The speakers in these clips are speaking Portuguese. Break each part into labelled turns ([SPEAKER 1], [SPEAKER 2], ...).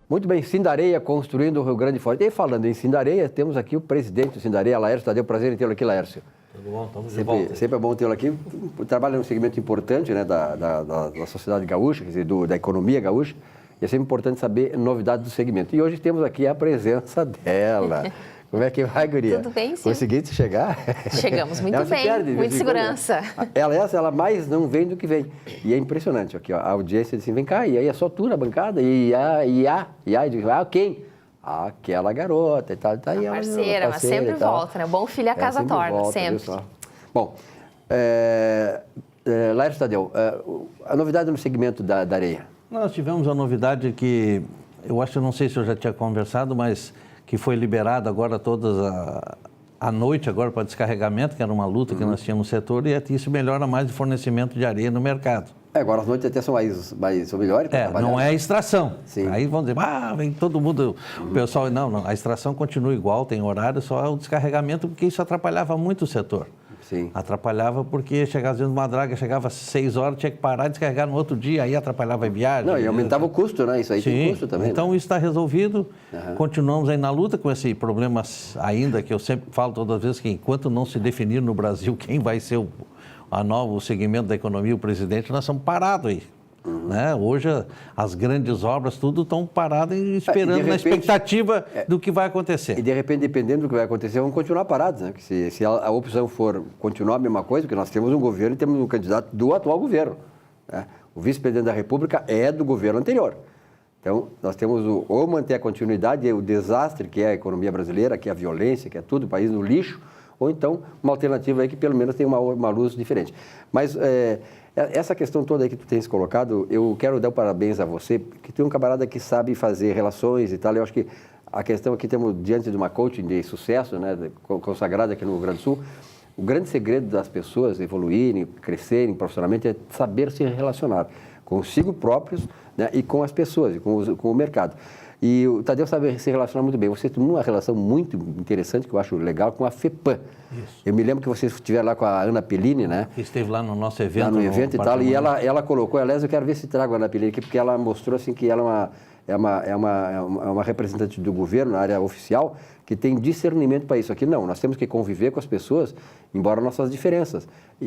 [SPEAKER 1] Muito bem, Sindareia construindo o Rio Grande Forte. E falando em Sindareia, temos aqui o presidente do Sindareia, Laércio Tadeu. Prazer em tê-lo aqui, Laércio.
[SPEAKER 2] Tudo bom, estamos de volta.
[SPEAKER 1] Sempre é bom tê-lo aqui. Trabalha num segmento importante, né, da sociedade gaúcha, quer dizer, da economia gaúcha. E é sempre importante saber novidades do segmento. E hoje temos aqui a presença dela. Como é que vai, guria?
[SPEAKER 3] Tudo bem, sim.
[SPEAKER 1] Conseguiu chegar?
[SPEAKER 3] Chegamos muito bem, muita segurança.
[SPEAKER 1] Ela mais não vem do que vem. E é impressionante, aqui, ó, a audiência diz assim, vem cá, e aí é só tu na bancada? E quem? Aquela garota e tal. Tá aí,
[SPEAKER 3] parceira, mas sempre volta, né? Bom filho a casa torna, volta, sempre.
[SPEAKER 1] Bom, Laércio Tadeu, a novidade no segmento da areia?
[SPEAKER 2] Nós tivemos a novidade que, eu acho, não sei se eu já tinha conversado, mas que foi liberado agora todas a noite agora para descarregamento, que era uma luta que nós tínhamos no setor, e isso melhora mais o fornecimento de areia no mercado.
[SPEAKER 1] Agora as noites até são são melhores para trabalhar.
[SPEAKER 2] Não é a extração.
[SPEAKER 1] Sim.
[SPEAKER 2] Aí vão dizer, vem todo mundo, o pessoal, não, a extração continua igual, tem horário, só é o descarregamento, porque isso atrapalhava muito o setor.
[SPEAKER 1] Sim.
[SPEAKER 2] Atrapalhava porque chegava às vezes uma draga, chegava às 6 horas, tinha que parar e descarregar no outro dia, aí atrapalhava a viagem.
[SPEAKER 1] Não, e aumentava o custo, né? Isso aí
[SPEAKER 2] Sim.
[SPEAKER 1] tem custo também.
[SPEAKER 2] Então, isso está resolvido. Continuamos aí na luta com esse problema ainda, que eu sempre falo todas as vezes, que enquanto não se definir no Brasil quem vai ser o segmento da economia, o presidente, nós estamos parados aí. Né? Hoje, as grandes obras, tudo estão paradas e esperando, repente, na expectativa do que vai acontecer.
[SPEAKER 1] E, de repente, dependendo do que vai acontecer, vão continuar parados, né? Se a opção for continuar a mesma coisa, porque nós temos um governo e temos um candidato do atual governo. Né? O vice-presidente da República é do governo anterior. Então, nós temos ou manter a continuidade, o desastre que é a economia brasileira, que é a violência, que é tudo, o país no lixo, ou então uma alternativa aí que pelo menos tem uma luz diferente. Mas essa questão toda aí que tu tens colocado, eu quero dar o parabéns a você, que tu é um camarada que sabe fazer relações e tal. Eu acho que a questão aqui, temos diante de uma coaching de sucesso, né, consagrada aqui no Rio Grande do Sul, o grande segredo das pessoas evoluírem, crescerem profissionalmente é saber se relacionar consigo próprios, né, e com as pessoas, e com o mercado. E o Tadeu sabe se relacionar muito bem. Você tem uma relação muito interessante, que eu acho legal, com a FEPAM. Isso. Eu me lembro que você estiver lá com a Ana Pellini, né?
[SPEAKER 2] Que esteve lá no nosso evento.
[SPEAKER 1] Lá no evento e tal, e ela colocou, aliás, eu quero ver se trago a Ana Pellini aqui, porque ela mostrou assim, que ela é uma representante do governo na área oficial, que tem discernimento para isso. Aqui não, nós temos que conviver com as pessoas, embora nossas diferenças.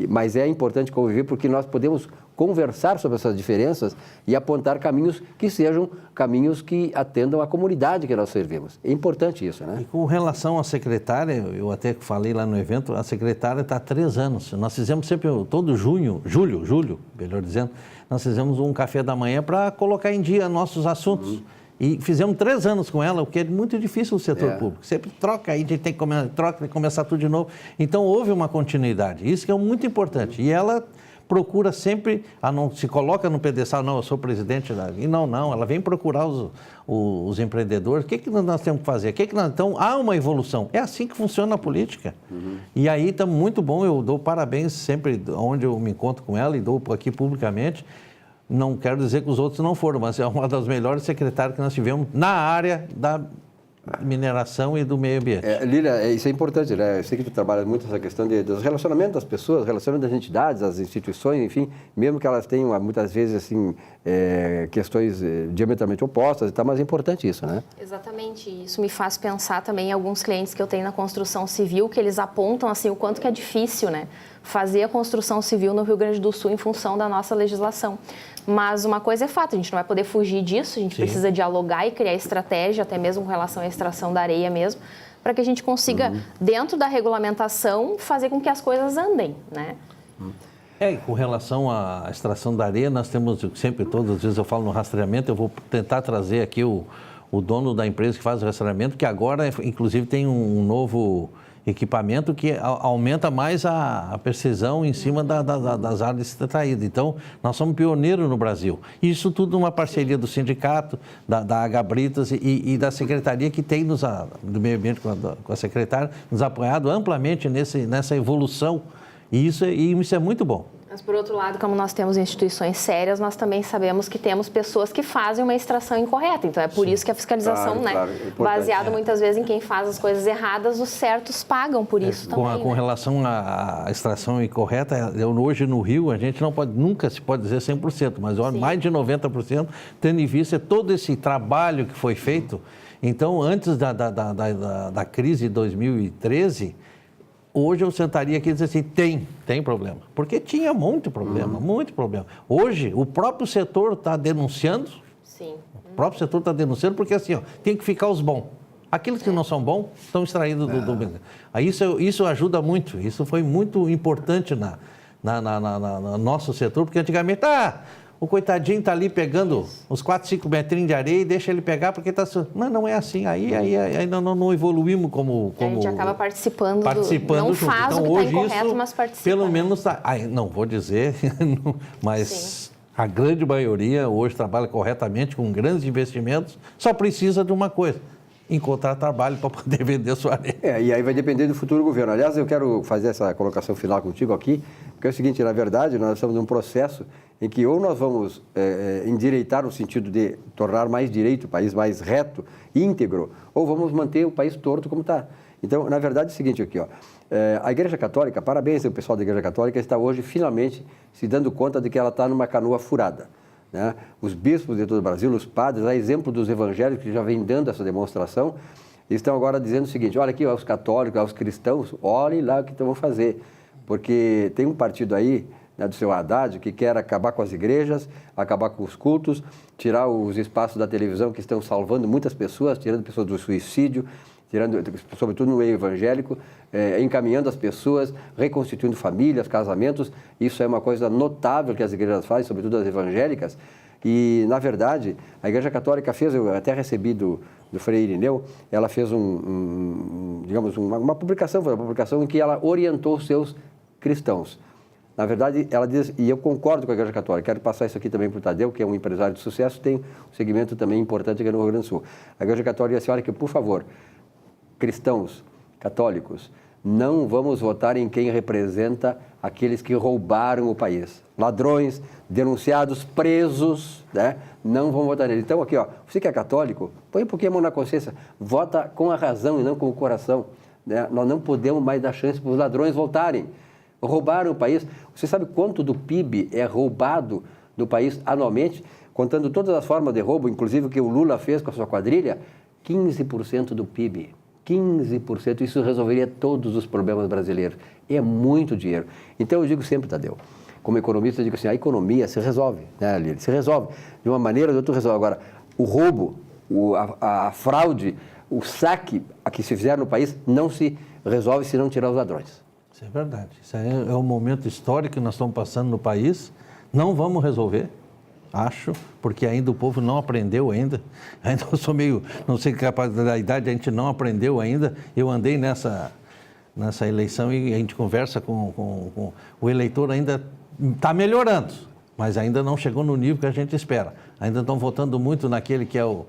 [SPEAKER 1] Mas é importante conviver porque nós podemos conversar sobre essas diferenças e apontar caminhos que sejam caminhos que atendam à comunidade que nós servimos. É importante isso, né?
[SPEAKER 2] E com relação à secretária, eu até falei lá no evento, a secretária está há 3 anos. Nós fizemos sempre, todo julho, melhor dizendo, nós fizemos um café da manhã para colocar em dia nossos assuntos. E fizemos 3 anos com ela, o que é muito difícil no setor público. Sempre troca, aí a gente tem que começar tudo de novo. Então, houve uma continuidade. Isso que é muito importante. E ela procura sempre, não se coloca no pedestal, não, eu sou presidente. E não, ela vem procurar os empreendedores. O que nós temos que fazer? Então, há uma evolução. É assim que funciona a política. E aí está muito bom, eu dou parabéns sempre onde eu me encontro com ela e dou aqui publicamente. Não quero dizer que os outros não foram, mas é uma das melhores secretárias que nós tivemos na área da mineração e do meio ambiente.
[SPEAKER 1] Lília, isso é importante, né? Eu sei que tu trabalha muito essa questão dos relacionamentos das pessoas, relacionamento das entidades, das instituições, enfim, mesmo que elas tenham, muitas vezes, assim, questões diametralmente opostas e tal, mas é importante isso, né?
[SPEAKER 3] Exatamente. Isso me faz pensar também em alguns clientes que eu tenho na construção civil, que eles apontam, assim, o quanto que é difícil, né? Fazer a construção civil no Rio Grande do Sul em função da nossa legislação. Mas uma coisa é fato, a gente não vai poder fugir disso, a gente precisa dialogar e criar estratégia, até mesmo com relação à extração da areia mesmo, para que a gente consiga, dentro da regulamentação, fazer com que as coisas andem, né?
[SPEAKER 2] E com relação à extração da areia, nós temos sempre, todas as vezes eu falo no rastreamento, eu vou tentar trazer aqui o dono da empresa que faz o rastreamento, que agora, inclusive, tem um novo equipamento que aumenta mais a precisão em cima das áreas extraídas. Então, nós somos pioneiros no Brasil. Isso tudo numa parceria do sindicato, da Agabritas e da secretaria que tem do meio ambiente com a secretária, nos apoiado amplamente nessa evolução. E isso é muito bom.
[SPEAKER 3] Mas, por outro lado, como nós temos instituições sérias, nós também sabemos que temos pessoas que fazem uma extração incorreta. Então, é por isso que a fiscalização, baseada muitas vezes em quem faz as coisas erradas, os certos pagam por isso também.
[SPEAKER 2] Com relação à extração incorreta, hoje no Rio, a gente nunca se pode dizer 100%, mas mais de 90%, tendo em vista todo esse trabalho que foi feito. Então, antes da crise de 2013... Hoje eu sentaria aqui e dizer assim, tem problema. Porque tinha muito problema, muito problema. Hoje, o próprio setor está denunciando.
[SPEAKER 3] Sim.
[SPEAKER 2] O próprio setor está denunciando porque assim, tem que ficar os bons. Aqueles que não são bons estão extraídos do... Aí isso ajuda muito. Isso foi muito importante no nosso setor, porque antigamente... O coitadinho está ali pegando os 4, 5 metrinhos de areia e deixa ele pegar porque está... Não é assim. Aí ainda não evoluímos como...
[SPEAKER 3] A gente acaba participando não
[SPEAKER 2] junto.
[SPEAKER 3] Faz
[SPEAKER 2] então,
[SPEAKER 3] o que
[SPEAKER 2] hoje
[SPEAKER 3] está incorreto,
[SPEAKER 2] isso,
[SPEAKER 3] mas participa.
[SPEAKER 2] Pelo menos... não vou dizer, mas
[SPEAKER 3] Sim.
[SPEAKER 2] a grande maioria hoje trabalha corretamente, com grandes investimentos, só precisa de uma coisa: encontrar trabalho para poder vender sua areia.
[SPEAKER 1] E aí vai depender do futuro governo. Aliás, eu quero fazer essa colocação final contigo aqui, porque é o seguinte, na verdade, nós estamos num processo em que ou nós vamos endireitar no sentido de tornar mais direito, o país mais reto, íntegro, ou vamos manter o país torto como está. Então, na verdade, é o seguinte aqui, a Igreja Católica, parabéns ao pessoal da Igreja Católica, está hoje finalmente se dando conta de que ela está numa canoa furada. Né? Os bispos de todo o Brasil, os padres, a exemplo dos evangélicos que já vêm dando essa demonstração, estão agora dizendo o seguinte: olha aqui, aos católicos, aos cristãos, olhem lá o que vão fazer. Porque tem um partido aí, né, do seu Haddad, que quer acabar com as igrejas, acabar com os cultos, tirar os espaços da televisão que estão salvando muitas pessoas, tirando pessoas do suicídio, sobretudo no meio evangélico, encaminhando as pessoas, reconstituindo famílias, casamentos. Isso é uma coisa notável que as igrejas fazem, sobretudo as evangélicas. E, na verdade, a Igreja Católica fez, eu até recebi do Frei Irineu, ela fez uma publicação em que ela orientou os seus cristãos. Na verdade, ela diz, e eu concordo com a Igreja Católica, quero passar isso aqui também para o Tadeu, que é um empresário de sucesso, tem um segmento também importante aqui no Rio Grande do Sul. A Igreja Católica diz assim: olha que, por favor, cristãos, católicos, não vamos votar em quem representa aqueles que roubaram o país. Ladrões, denunciados, presos, né? Não vão votar nele. Então, aqui, você que é católico, põe um pouquinho a mão na consciência, vota com a razão e não com o coração. Né? Nós não podemos mais dar chance para os ladrões voltarem. Roubaram o país. Você sabe quanto do PIB é roubado do país anualmente? Contando todas as formas de roubo, inclusive o que o Lula fez com a sua quadrilha, 15% do PIB. 15%, isso resolveria todos os problemas brasileiros. É muito dinheiro. Então eu digo sempre, Tadeu, como economista, eu digo assim, a economia se resolve, né, Lili? Se resolve. De uma maneira ou de outra resolve. Agora, o roubo, a fraude, o saque a que se fizer no país não se resolve se não tirar os ladrões.
[SPEAKER 2] Isso é verdade. Isso é um momento histórico que nós estamos passando no país. Não vamos resolver, acho, porque ainda o povo não aprendeu ainda. Ainda eu sou meio, não sei que capaz da idade, a gente não aprendeu ainda. Eu andei nessa eleição e a gente conversa com o eleitor, ainda está melhorando, mas ainda não chegou no nível que a gente espera. Ainda estão votando muito naquele que é o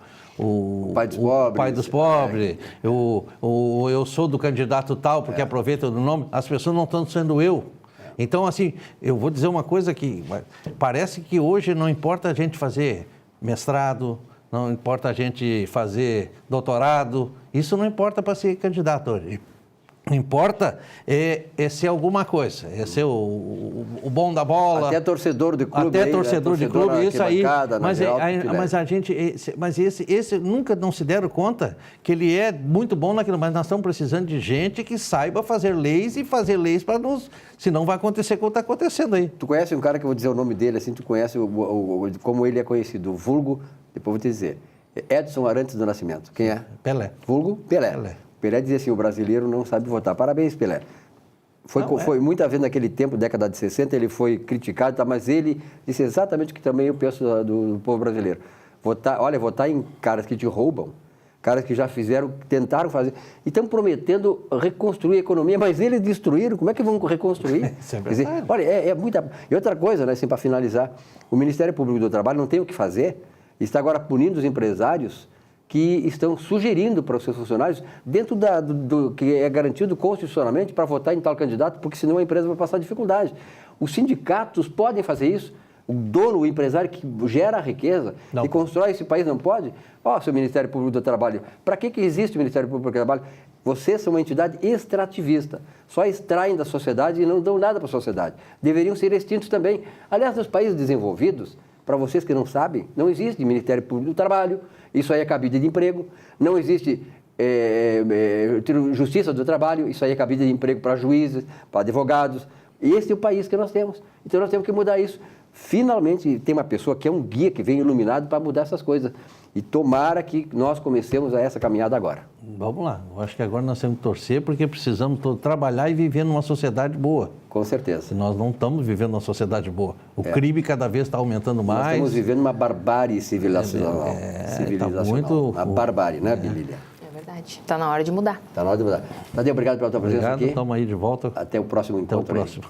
[SPEAKER 2] pai dos pobres, eu sou do candidato tal, porque aproveita do nome. As pessoas não estão sendo eu. Então, assim, eu vou dizer uma coisa que parece que hoje não importa a gente fazer mestrado, não importa a gente fazer doutorado, isso não importa para ser candidato hoje. Não importa é ser alguma coisa, é ser o bom da bola.
[SPEAKER 1] Até torcedor de clube.
[SPEAKER 2] Até torcedor de clube, isso aí. Mas esse nunca não se deram conta que ele é muito bom naquilo, mas nós estamos precisando de gente que saiba fazer leis e fazer leis para nos... Senão vai acontecer o que está acontecendo aí.
[SPEAKER 1] Tu conhece um cara que eu vou dizer o nome dele, assim, tu conhece como ele é conhecido, o vulgo, depois eu vou te dizer, Edson Arantes do Nascimento. Quem é?
[SPEAKER 2] Pelé.
[SPEAKER 1] Vulgo? Pelé. Pelé dizia assim, o brasileiro não sabe votar. Parabéns, Pelé. Foi muita vez naquele tempo, década de 60, ele foi criticado, mas ele disse exatamente o que também eu penso do povo brasileiro. Votar em caras que te roubam, caras que já tentaram fazer, e estão prometendo reconstruir a economia, mas eles destruíram, como é que vão reconstruir?
[SPEAKER 2] Isso é verdade.
[SPEAKER 1] Quer dizer, olha, é muita... E outra coisa, né, assim, para finalizar, o Ministério Público do Trabalho não tem o que fazer, está agora punindo os empresários que estão sugerindo para os seus funcionários, dentro do que é garantido constitucionalmente, para votar em tal candidato, porque senão a empresa vai passar dificuldade. Os sindicatos podem fazer isso. O dono, o empresário que gera a riqueza e constrói esse país não pode? Seu Ministério Público do Trabalho, para que existe o Ministério Público do Trabalho? Vocês são uma entidade extrativista, só extraem da sociedade e não dão nada para a sociedade. Deveriam ser extintos também. Aliás, nos países desenvolvidos, para vocês que não sabem, não existe Ministério Público do Trabalho, isso aí é cabide de emprego, não existe Justiça do Trabalho, isso aí é cabide de emprego para juízes, para advogados. Esse é o país que nós temos. Então nós temos que mudar isso. Finalmente tem uma pessoa que é um guia, que vem iluminado para mudar essas coisas. E tomara que nós comecemos essa caminhada agora.
[SPEAKER 2] Vamos lá. Eu acho que agora nós temos que torcer porque precisamos trabalhar e viver numa sociedade boa.
[SPEAKER 1] Com certeza.
[SPEAKER 2] E nós não estamos vivendo numa sociedade boa. O crime cada vez está aumentando mais.
[SPEAKER 1] Nós estamos vivendo uma barbárie civilizacional.
[SPEAKER 2] Tá muito...
[SPEAKER 1] Uma barbárie, né, Bililia?
[SPEAKER 3] É verdade. Está na hora de mudar.
[SPEAKER 1] Está na hora de mudar. Tadeu, obrigado pela tua presença aqui.
[SPEAKER 2] Estamos aí de volta.
[SPEAKER 1] Até o próximo encontro.
[SPEAKER 2] Até o próximo.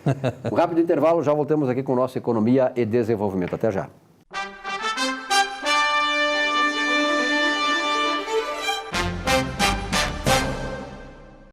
[SPEAKER 1] Um rápido intervalo, já voltamos aqui com o nosso Economia e Desenvolvimento. Até já.